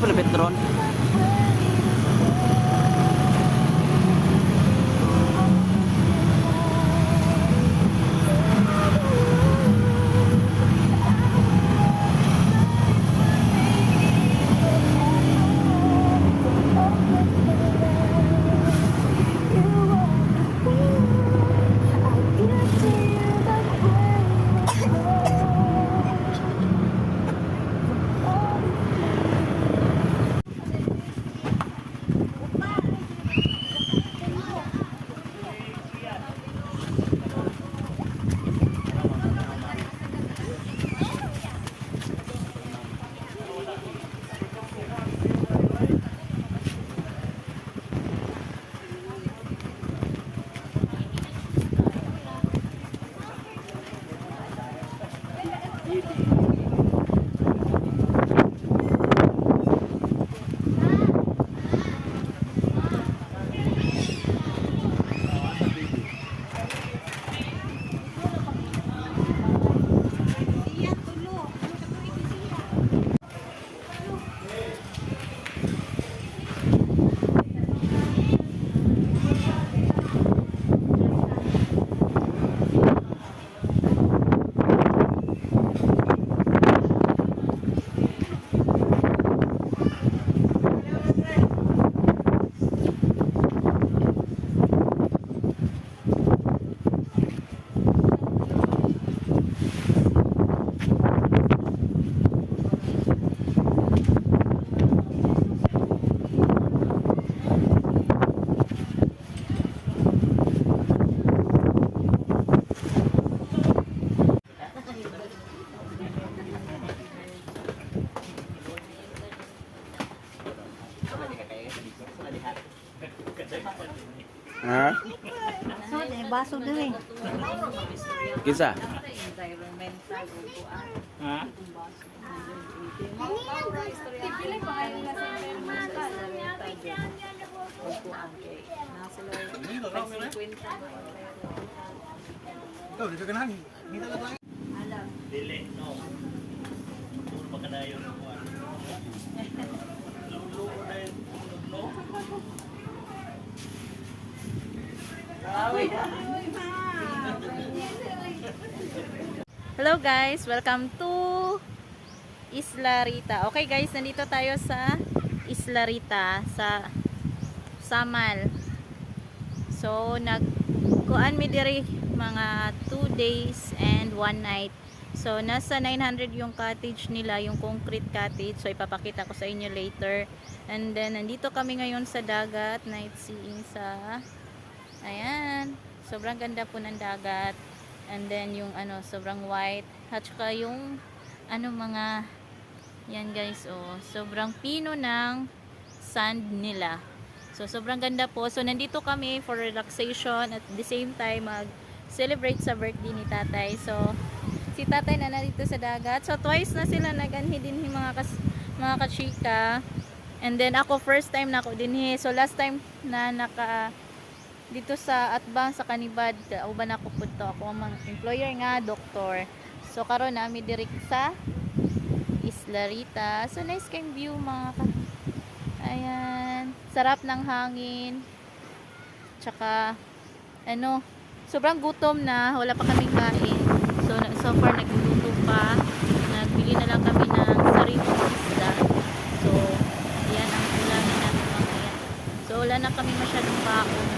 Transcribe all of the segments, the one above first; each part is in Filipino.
palapit ron. Ha? So, baso diri. Kinsa? Ha? Ito, dito ka na. Dito ka lang. Dili, no. Puro magkadayo ng kuwan. Lulo na yun. No? Hello guys, welcome to Isla Rita. Okay guys, nandito tayo sa Isla Rita sa Samal. So nagkuan mi diri mga 2 days and 1 night. So nasa 900 yung cottage nila, yung concrete cottage. So ipapakita ko sa inyo later. And then nandito kami ngayon sa dagat, night seeing sa ayan. Sobrang ganda po ng dagat. And then yung ano, sobrang white. At saka yung ano mga yan guys, oh, sobrang pino ng sand nila. So sobrang ganda po. So nandito kami for relaxation at the same time mag-celebrate sa birthday ni tatay. So si tatay na nandito sa dagat. So twice na sila nag-anhi din mga kachika. And then ako first time na ako dinhi. So last time na dito sa Atbang sa Kanibad, uban ako punto ako ang employer nga doktor. So karon nami diri sa Isla Rita. So nice kayong view mga ayan, sarap ng hangin. Tsaka ano, sobrang gutom na, wala pa kaming kain. So far nagluluto pa. Nagbili na lang kami ng sariling isda. So yan ang ulamin namin mamaya. So wala na kami masyadong baon.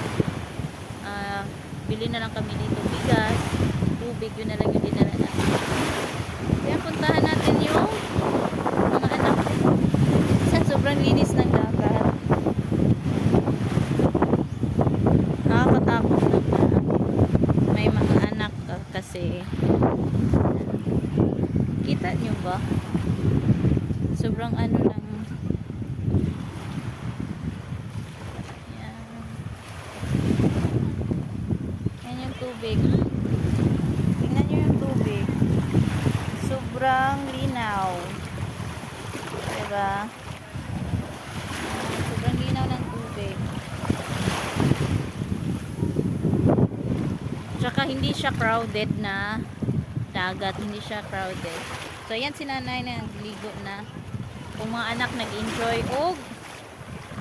Bili na lang kami dito bigas, tubig, yun na lang yung dinala natin. Kaya puntahan natin yung mga anak. Sobrang linis ng dagat. Nakakatakot na may mga anak kasi kita nyo ba? Sobrang ano lang. Tubig. Tingnan nyo yung tubig. Sobrang linaw. Diba? Sobrang linaw ng tubig. Tsaka hindi siya crowded na dagat. Hindi siya crowded. So, yan si nanay na nagligo na. akong mga anak nag-enjoy og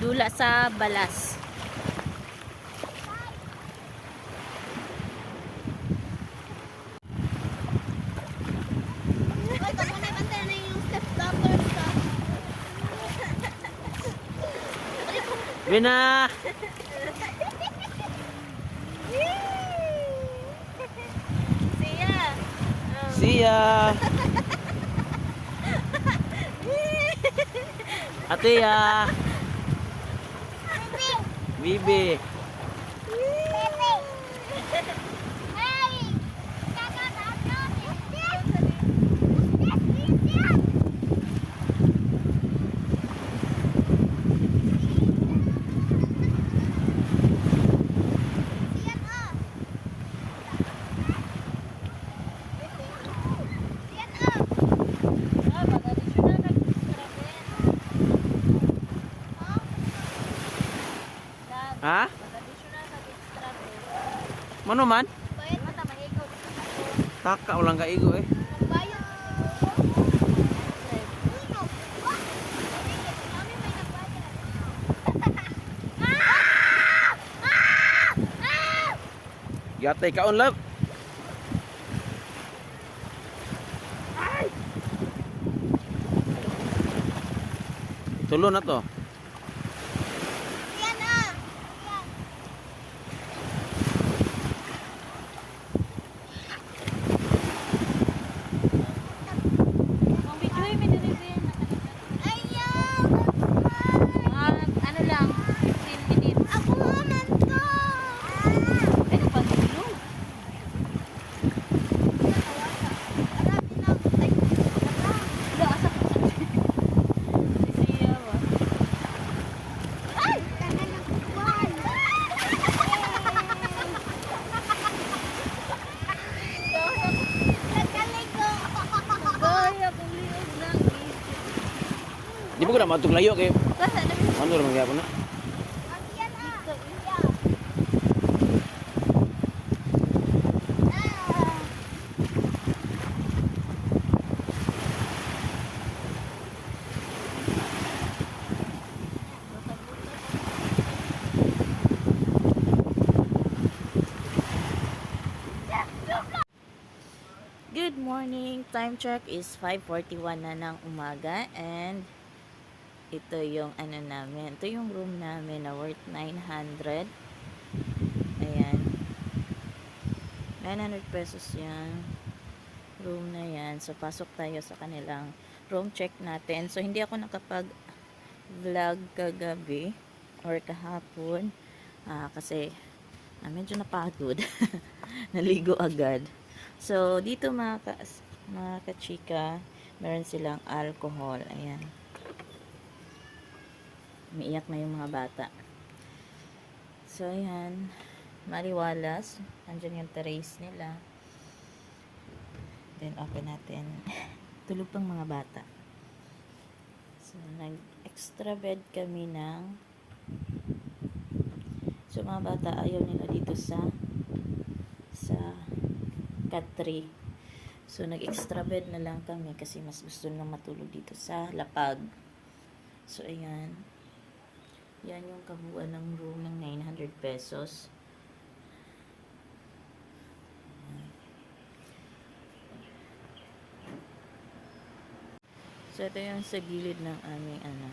dula sa balas. Bina! Siya. See ya! Ate ya! Bibi! Ha? Mano man? Taka ulang kaigo eh. Yatay ka on love. Tulo na to. Ang video ay may delivery. Ano lang, 15 minutes. Ay, napag-ilog. Wala, asa ko sa si Siya ba? Gaya, kung liog lang. Di ba ko na matug layo kay Basta na ano ra magyapon na. Good morning. Time check is 5:41 na ng umaga and ito yung ano namin. Ito yung room namin na worth 900. Ayan. 900 pesos yan. Room na yan. So, pasok tayo sa kanilang room check natin. So, hindi ako nakapag-vlog kagabi or kahapon. Kasi medyo napagod. Naligo agad. So, dito mga kachika, meron silang alcohol. Ayan. Umiiyak na yung mga bata. So, ayan. Maliwalas. Andyan yung terrace nila. Then, open natin. Tulog pang mga bata. So, nag-extra bed kami ng so, mga bata ayaw nila dito sa cat 3. So, nag-extra bed na lang kami kasi mas gusto nila matulog dito sa lapag. So, ayan. Yan yung kabuuan ng room ng 900 pesos. So, ito yung sa gilid ng aming ano.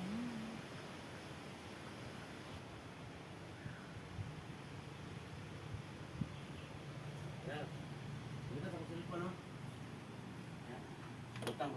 Ayan. Butang.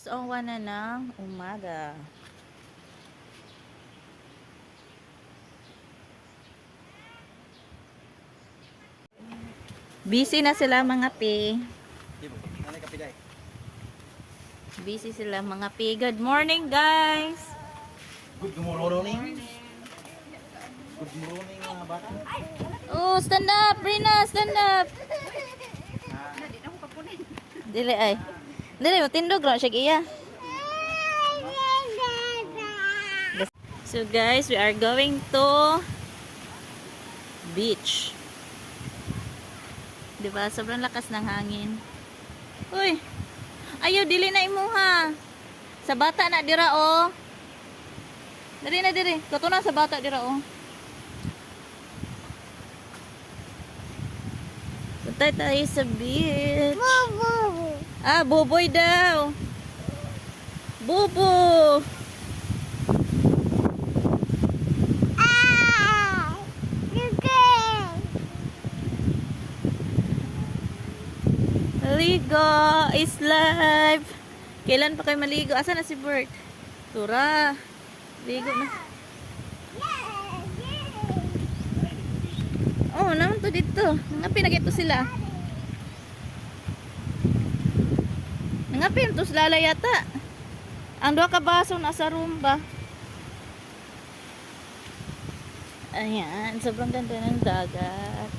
Alas 1 na ng umaga. Busy na sila mga pi. Nanay kapiday. Busy sila mga pi. Good morning guys! Good morning. Good morning mga bata. Oh, stand up! Brina, stand up! Dili ay. Dili, matindog lang siya iya. So guys, we are going to beach. Diba? Sobrang lakas ng hangin. Uy! Ayaw, dili na imuha. Sa bata na dira oh. Diri na diri. Katuna sa bata dira oh. Punta tayo sa beach. Ah, buboy daw. Bubo. Maligo is life. Kailan pa kayo maligo? Asa na si Bert? Tura. Ligo na. Oh, naman to dito. Nangapi sila. Nangapi to sila yata. Ang dua ka baso nasa room ba? Ayan, sobrang ganda ng dagat.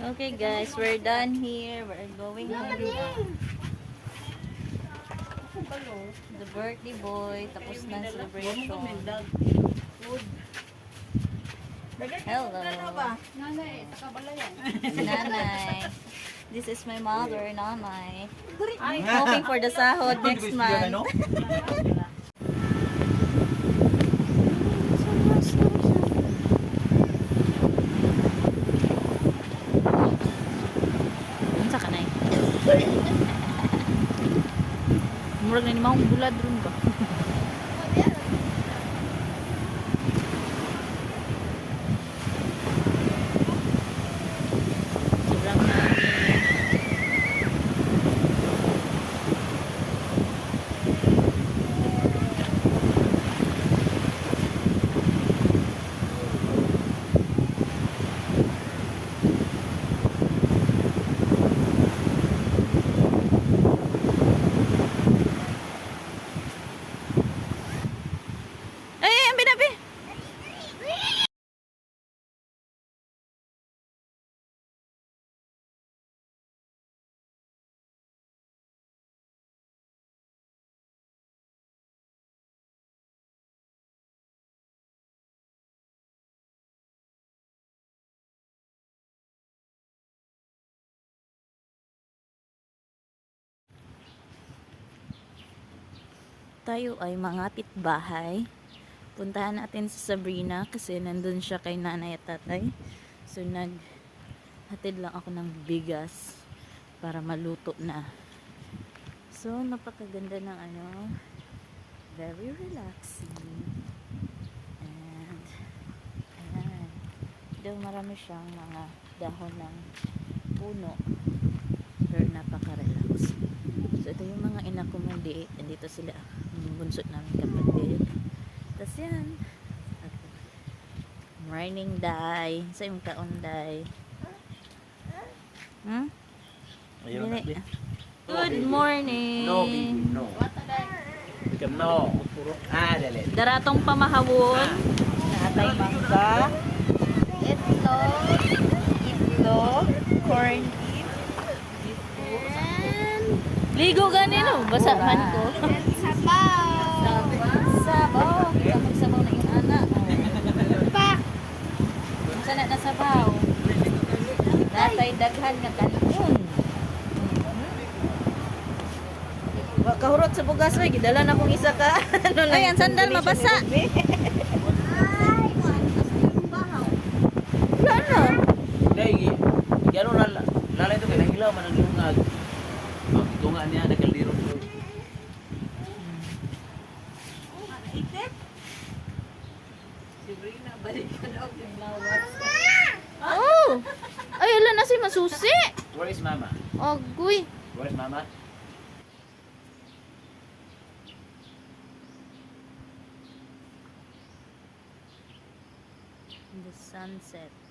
Okay guys, we're done here. We're going home now. The birthday boy, tapos na ang celebration. Hello. Si Nanay. This is my mother, Nanay. Hoping for the sahod next month. Unsa ka nay? Murag na ni maong bulad ron ba? Sobrang hangin. Ay, ang binabi. Tayo ay mangapit bahay. Puntahan natin si Sabrina kasi nandun siya kay nanay at tatay. So naghatid lang ako ng bigas para maluto na. So napakaganda ng very relaxing. And ayan. Daw marami siyang mga dahon ng puno. Pero napaka-relax. So ito yung mga ina ko mandi. Andito sila. Ang bunso namin kapatid. Tapos yan. Morning, Day. Sa imong kaon, Day. Hmm? Ayun na, Dili. babe. Good morning. No, baby, no. Become no. Dali. Daratong pamahawon. Natay mangga. Itlog, corn beef, ligo ganino, basa man ko. Sabaw. Sabaw. Sabaw na yung anak. Pak. Sana na sabaw. Natay daghan nga kanon. Wa kahurot sa bugas way gidala na kong isa ka. Ano na? Ay, ang sandal mabasa. Wala na. Dahil, gano'n lalay ito kaya nahilaw man ang lungag. Ang tunga niya, nagkaliro. Oh! Ay, ala na si Masusi. Where is mama? Agoy. Where is mama? The sunset.